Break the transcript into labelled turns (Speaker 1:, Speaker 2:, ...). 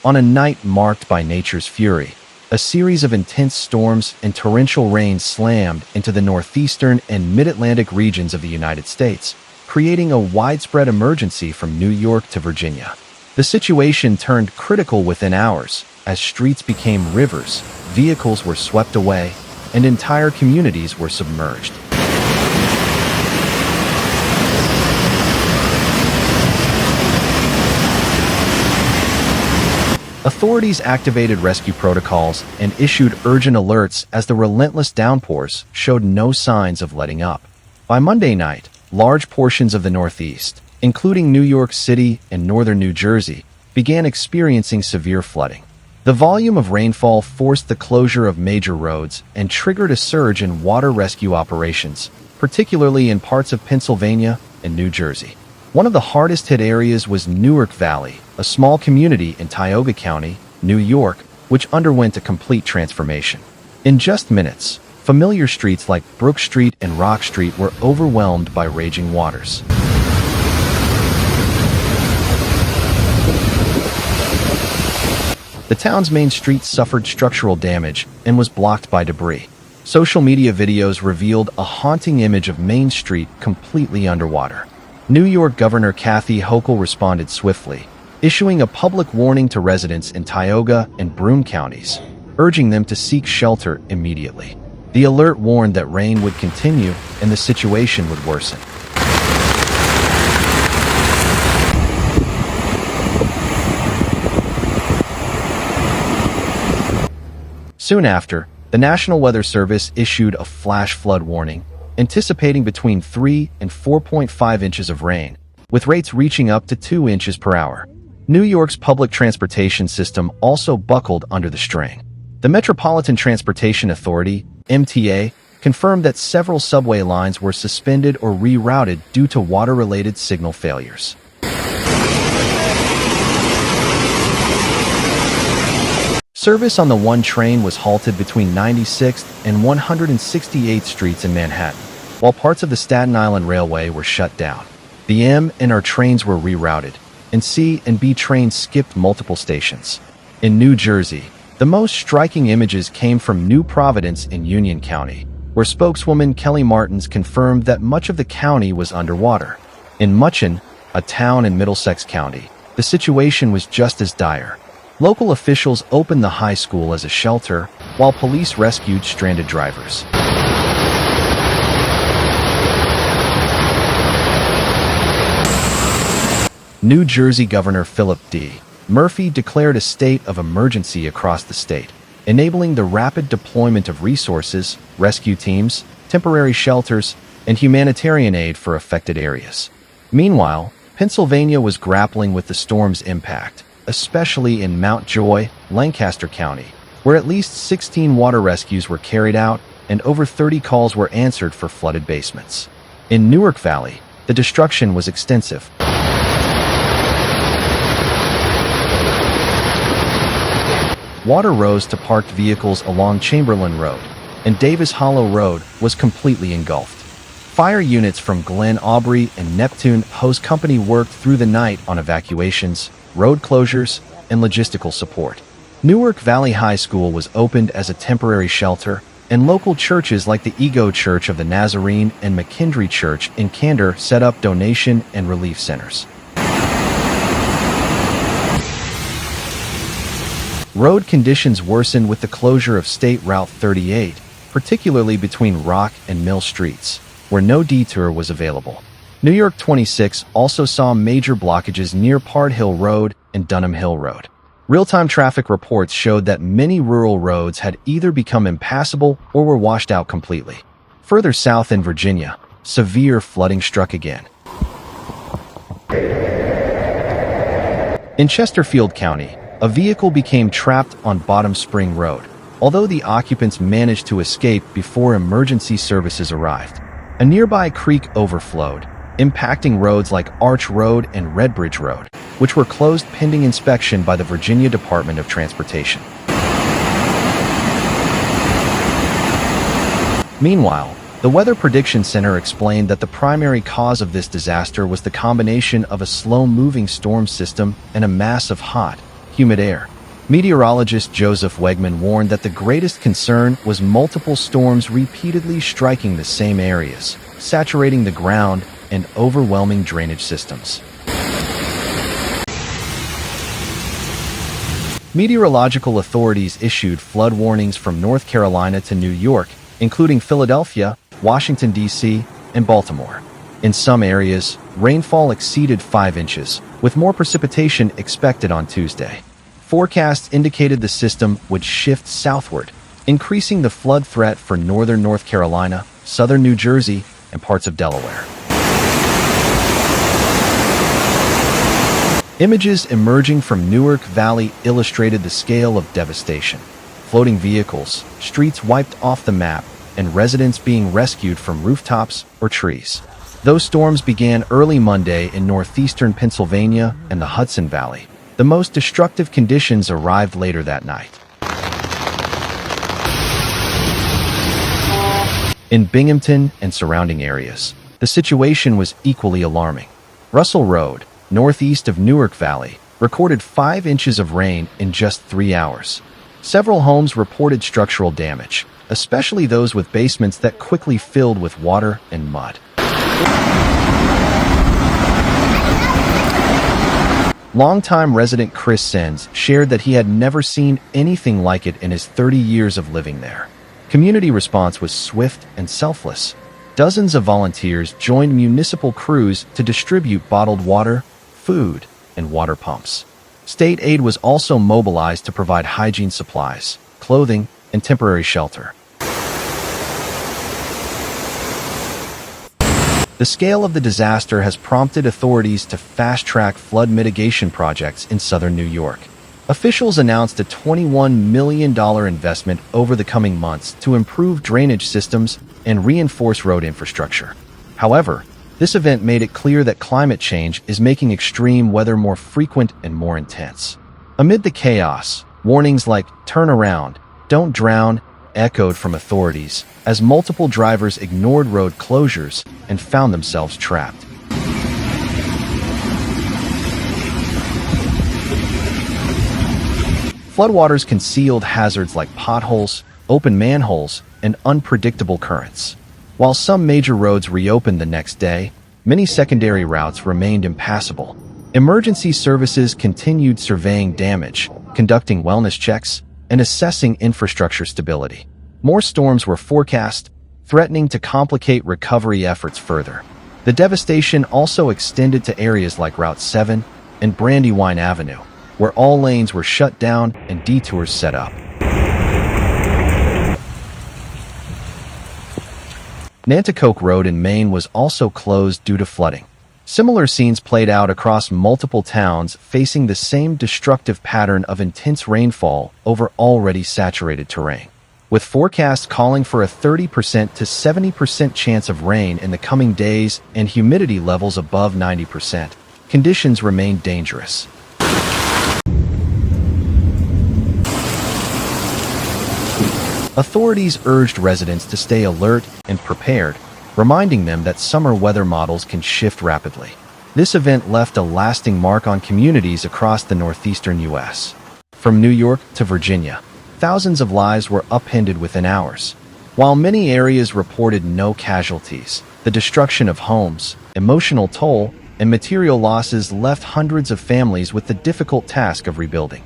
Speaker 1: On a night marked by nature's fury, a series of intense storms and torrential rain slammed into the northeastern and mid-Atlantic regions of the United States, creating a widespread emergency from New York to Virginia. The situation turned critical within hours as streets became rivers, vehicles were swept away, and entire communities were submerged. Authorities activated rescue protocols and issued urgent alerts as the relentless downpours showed no signs of letting up. By Monday night, large portions of the Northeast, including New York City and northern New Jersey, began experiencing severe flooding. The volume of rainfall forced the closure of major roads and triggered a surge in water rescue operations, particularly in parts of Pennsylvania and New Jersey. One of the hardest-hit areas was Newark Valley, a small community in Tioga County, New York, which underwent a complete transformation. In just minutes, familiar streets like Brook Street and Rock Street were overwhelmed by raging waters. The town's main street suffered structural damage and was blocked by debris. Social media videos revealed a haunting image of Main Street completely underwater. New York Governor Kathy Hochul responded swiftly, issuing a public warning to residents in Tioga and Broome counties, urging them to seek shelter immediately. The alert warned that rain would continue and the situation would worsen. Soon after, the National Weather Service issued a flash flood warning, anticipating between 3 and 4.5 inches of rain, with rates reaching up to 2 inches per hour. New York's public transportation system also buckled under the strain. The Metropolitan Transportation Authority, MTA, confirmed that several subway lines were suspended or rerouted due to water-related signal failures. Service on the one train was halted between 96th and 168th Streets in Manhattan, while parts of the Staten Island Railway were shut down. The M and R trains were rerouted, and C and B trains skipped multiple stations. In New Jersey, the most striking images came from New Providence in Union County, where spokeswoman Kelly Martins confirmed that much of the county was underwater. In Muchin, a town in Middlesex County, the situation was just as dire. Local officials opened the high school as a shelter, while police rescued stranded drivers. New Jersey Governor Philip D. Murphy declared a state of emergency across the state, enabling the rapid deployment of resources, rescue teams, temporary shelters, and humanitarian aid for affected areas. Meanwhile, Pennsylvania was grappling with the storm's impact, especially in Mount Joy, Lancaster County, where at least 16 water rescues were carried out and over 30 calls were answered for flooded basements. In Newark Valley, the destruction was extensive. Water rose to parked vehicles along Chamberlain Road, and Davis Hollow Road was completely engulfed. Fire units from Glen Aubrey and Neptune Hose Company worked through the night on evacuations, road closures, and logistical support. Newark Valley High School was opened as a temporary shelter, and local churches like the Ego Church of the Nazarene and McKendree Church in Candor set up donation and relief centers. Road conditions worsened with the closure of State Route 38, particularly between Rock and Mill Streets, where no detour was available. New York 26 also saw major blockages near Pard Hill Road and Dunham Hill Road. Real-time traffic reports showed that many rural roads had either become impassable or were washed out completely. Further south in Virginia, severe flooding struck again. In Chesterfield County, a vehicle became trapped on Bottom Spring Road, although the occupants managed to escape before emergency services arrived. A nearby creek overflowed, impacting roads like Arch Road and Redbridge Road, which were closed pending inspection by the Virginia Department of Transportation. Meanwhile, the Weather Prediction Center explained that the primary cause of this disaster was the combination of a slow-moving storm system and a mass of hot, humid air, Meteorologist Joseph Wegman warned that the greatest concern was multiple storms repeatedly striking the same areas, saturating the ground and overwhelming drainage systems. Meteorological authorities issued flood warnings from North Carolina to New York, including Philadelphia, Washington, D.C., and Baltimore. In some areas, rainfall exceeded 5 inches, with more precipitation expected on Tuesday. Forecasts indicated the system would shift southward, increasing the flood threat for northern North Carolina, southern New Jersey, and parts of Delaware. Images emerging from Newark Valley illustrated the scale of devastation. Floating vehicles, streets wiped off the map, and residents being rescued from rooftops or trees. Those storms began early Monday in northeastern Pennsylvania and the Hudson Valley. The most destructive conditions arrived later that night. In Binghamton and surrounding areas, the situation was equally alarming. Russell Road, northeast of Newark Valley, recorded 5 inches of rain in just 3 hours. Several homes reported structural damage, especially those with basements that quickly filled with water and mud. Longtime resident Chris Sens shared that he had never seen anything like it in his 30 years of living there. Community response was swift and selfless. Dozens of volunteers joined municipal crews to distribute bottled water, food, and water pumps. State aid was also mobilized to provide hygiene supplies, clothing, and temporary shelter. The scale of the disaster has prompted authorities to fast-track flood mitigation projects in southern New York. Officials announced a $21 million investment over the coming months to improve drainage systems and reinforce road infrastructure. However, this event made it clear that climate change is making extreme weather more frequent and more intense. Amid the chaos, warnings like "turn around, don't drown" echoed from authorities as multiple drivers ignored road closures and found themselves trapped. Floodwaters concealed hazards like potholes, open manholes, and unpredictable currents. While some major roads reopened the next day, many secondary routes remained impassable. Emergency services continued surveying damage, conducting wellness checks, and assessing infrastructure stability. More storms were forecast, threatening to complicate recovery efforts further. The devastation also extended to areas like Route 7 and Brandywine Avenue, where all lanes were shut down and detours set up. Nanticoke Road in Maine was also closed due to flooding. Similar scenes played out across multiple towns facing the same destructive pattern of intense rainfall over already saturated terrain. With forecasts calling for a 30% to 70% chance of rain in the coming days and humidity levels above 90%, conditions remain dangerous. Authorities urged residents to stay alert and prepared, reminding them that summer weather models can shift rapidly. This event left a lasting mark on communities across the northeastern U.S. From New York to Virginia, thousands of lives were upended within hours. While many areas reported no casualties, the destruction of homes, emotional toll, and material losses left hundreds of families with the difficult task of rebuilding.